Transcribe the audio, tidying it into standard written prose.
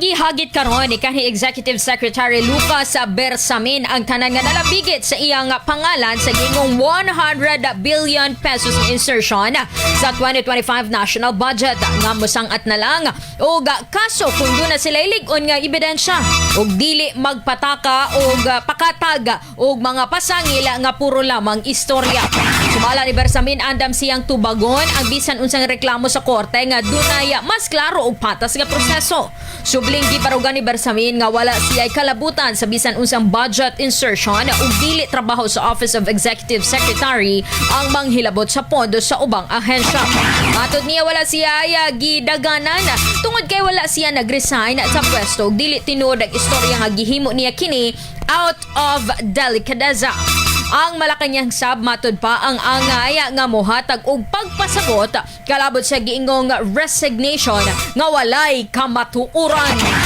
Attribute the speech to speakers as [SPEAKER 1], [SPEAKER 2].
[SPEAKER 1] Gihagit karon ni Kanhi Executive Secretary Lucas Bersamin ang tanan nga nalabigit sa iyang pangalan sa gingong 100 billion pesos na insertion sa 2025 national budget nga mosangat na lang og kaso kung doon na sila iligon nga ebidensya og dili magpataka og pakatag og mga pasangil nga puro lamang istorya. Sumala ni Bersamin andam siyang tubagon ang bisan unsang reklamo sa korte nga dunay mas klaro og patas nga proseso. Subling giparugan ni Bersamin nga wala siya'y kalabutan sa bisan unsang budget insertion ug dili trabaho sa Office of Executive Secretary ang manghilabot sa pondo sa ubang ahensya. Matod niya wala siya gidaganan tungod kay wala siya nagresign sa pwesto ug dili tinuod ang istorya nga gihimo niya kini out of delicadeza. Ang Malacanang sab matod pa ang angay nga mohatag og pagpasabot kalabot sa giingong resignation nga walay kamatuoran.